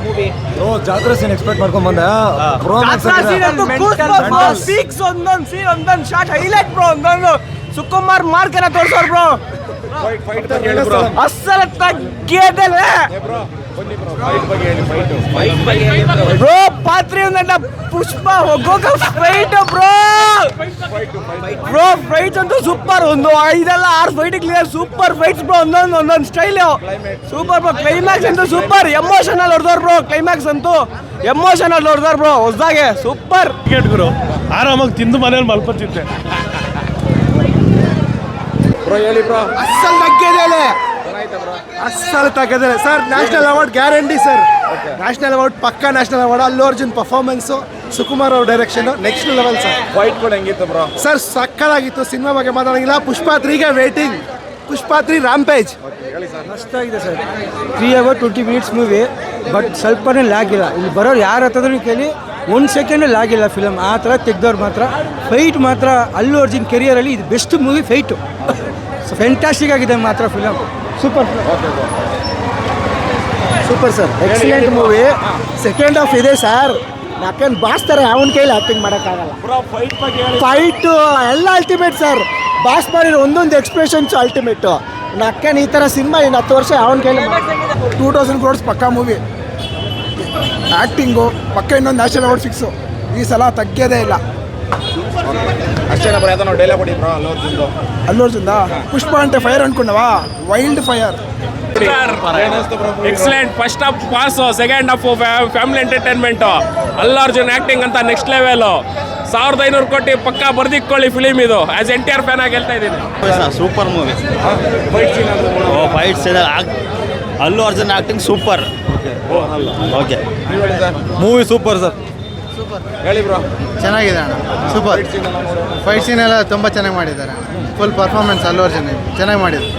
Movie? ಜಾತ್ರೆ scene expect ಮಾಡ್ಕೊಂಡ್ ಬಂದೆ. ಒಂದೊಂದು ಶಾಟ್ ಹೈಲೈಟ್ ಬ್ರೋ. ಒಂದೊಂದು ಸುಕುಮಾರ್ ಮಾರ್ಕನ ತೋರ್ಸೋರ್ ಬ್ರೋ. ಅಸಲ ತಗ್ಗೇದಲ್ಲ ಬ್ರೋ. ಪಾತ್ರಿ ಒಂದಂಟ ಪುಷ್ಪ ಹೋಗೋಕ ಫೈಟ್ ಬ್ರೋ. ಬ್ರೋ ಫೈಟ್ ಅಂತೂ ಸೂಪರ್. ಒಂದು 5-6 fight clear. Super fights bro. ಒಂದೊಂದು ಸ್ಟೈಲ್ ಸೂಪರ್ ಬ್ರೋ. ಕ್ಲೈಮ್ಯಾಕ್ಸ್ ಅಂತೂ ಸೂಪರ್. ಎಮೋಷನಲ್ ಹೊಡೆದವ್ರು ಬ್ರೋ. ಕ್ಲೈಮ್ಯಾಕ್ಸ್ ಅಂತೂ ಎಮೋಷನಲ್ ಹೊಡೆದವ್ರು ಬ್ರೋ. ಹೊಸದಾಗೆ ಸೂಪರ್. ಗುರು ಆರಾಮಾಗಿ ತಿಂದು ಮನೇಲಿ ಮಲ್ಕೊತಿದ್ದೆ ಬ್ರೋ. ಹೇಳಿ ಬ್ರೋ. ಅಸಲ್ ತಗ್ಗೇದೆ. ಅಸಲ್ ತಗ್ಗೇದೆ sir. National award guarantee sir. National award ಪಕ್ಕಾ national award. Allu Arjun performance, Sukumar ಅವ್ರ direction next level sir. Fight ಕೂಡ ಹೆಂಗಿತ್ತು ಬ್ರೋ? ಸರ್ ಸಕ್ಕತ್ತಾಗಿತ್ತು. ಸಿನಿಮಾ ಬಗ್ಗೆ ಮಾತಾಡೋಂಗಿಲ್ಲ. ಪುಷ್ಪ 3ಗೆ ವೇಟಿಂಗ್. ಪುಷ್ಪ 3 ರಾಂಪೇಜ್ ಮಸ್ತಾಗಿದೆ sir. 3 hours 20 minutes movie. But ಸ್ವಲ್ಪನೇ ಲ್ಯಾಗ್ ಇಲ್ಲ. ಇಲ್ಲಿ ಬರೋರು ಯಾರು ಹತ್ತದ್ರೂ ಕೇಳಿ 1 ಸೆಕೆಂಡ್ ಲ್ಯಾಗ್ ಇಲ್ಲ ಫಿಲಮ್. ಆ ಥರ ತೆಗ್ದವ್ರು ಮಾತ್ರ. ಫೈಟ್ ಮಾತ್ರ ಅಲ್ಲು ಅರ್ಜುನ್ ಕೆರಿಯರಲ್ಲಿ ಇದು ಬೆಸ್ಟ್ ಮೂವಿ ಫೈಟು. ಫ್ಯಾಂಟಾಸ್ಟಿಕ್ ಆಗಿದೆ ಮಾತ್ರ film. Super super sir. Excellent movie. Second half ಇದೆ ಸರ್. ಯಾಕಂದ್ರೆ ಬಾಸ್ತಾರೆ ಅವನ ಕೈಲಿ ಆ್ಯಕ್ಟಿಂಗ್ ಮಾಡೋಕ್ಕಾಗಲ್ಲ. ಫೈಟು ಎಲ್ಲ ಅಲ್ಟಿಮೇಟ್ ಸರ್. ಬಾಸ್ ಮಾಡಿರೋ ಒಂದೊಂದು ಎಕ್ಸ್ಪ್ರೆಷನ್ಸು ಅಲ್ಟಿಮೇಟು. ನಕ್ಕನ್ ಈ ಥರ ಸಿನಿಮಾ ಇನ್ನು 10 ವರ್ಷ ಅವನ ಕೈಲಿ 2000 crores ಪಕ್ಕಾ ಮೂವಿ. ಆ್ಯಕ್ಟಿಂಗು ಪಕ್ಕ. ಇನ್ನೊಂದು ನ್ಯಾಷನಲ್ ಅವಾರ್ಡ್ ಫಿಕ್ಸು ಈ ಸಲ ತಗ್ಗೇದೇ ಇಲ್ಲ. ಅಷ್ಟೇನ ಬ್ರೋ? ಯಾವ್ದೋ ಡೈಲಾಗ್ ಕೊಡಿ ಬ್ರೋ. ಅಲ್ಲು ಅರ್ಜುನ್ದ ಪುಷ್ಪ ಅಂತೆ ಫೈರ್ ಅನ್ಕೊಂಡವಾ. Wild fire. Excellent. First half pass, second half family entertainment. Allu Arjun acting ಅಂತ ನೆಕ್ಸ್ಟ್ ಲೆವೆಲು. 1500 ಕೋಟಿ ಪಕ್ಕ ಬರ್ದಿಕ್ಕೊಳ್ಳಿ ಫಿಲಿಮ್ ಇದು. ಆಸ್ NTR ಫ್ಯಾನ್ ಆಗಿ ಹೇಳ್ತಾ ಇದ್ದೀನಿ. Super movie. Fights Allu Arjun acting super. Okay movie super sir. ಹೇಳಿ ಬ್ರೋ. ಚೆನ್ನಾಗಿದೆ ಅಣ್ಣ. ಸೂಪರ್. ಫೈಟ್ ಸೀನ್ ಎಲ್ಲ ತುಂಬ ಚೆನ್ನಾಗಿ ಮಾಡಿದ್ದಾರೆ. ಫುಲ್ ಪರ್ಫಾರ್ಮೆನ್ಸ್ ಅಲ್ಲು ಅರ್ಜುನ್ ಚೆನ್ನಾಗಿ ಮಾಡಿದ್ರು.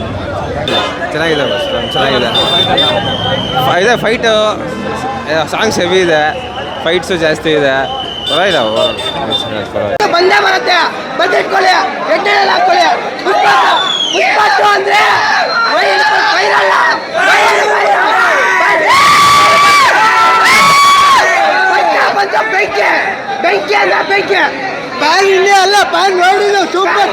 ಚೆನ್ನಾಗಿದೆ ಬಸ್. ಚೆನ್ನಾಗಿದೆ ಇದೆ. ಫೈಟ್ ಸಾಂಗ್ಸ್ ಹೆವಿ ಇದೆ. ಫೈಟ್ಸು ಜಾಸ್ತಿ ಇದೆ. ಪರವಾಗಿಲ್ಲ. ಬಂದೇ ಬರುತ್ತೆ. ಬಂದಿಟ್ಕೊಳ್ಳಿ. ಎಣ್ಣೆಲ್ಲ ಹಾಕೊಳ್ಳಿ. ಪುಷ್ಪ ಅಂದ್ರೆ ಬೆಂಕಿ ಬೆಂಕಿ ಅಂದ್ರೆ ಬೆಂಕಿ. ಪ್ಯಾನ್ ಇನ್ನೇ ಅಲ್ಲ. ಪ್ಯಾನ್ ನೋಡಿದ್ದು ಸೂಪರ್.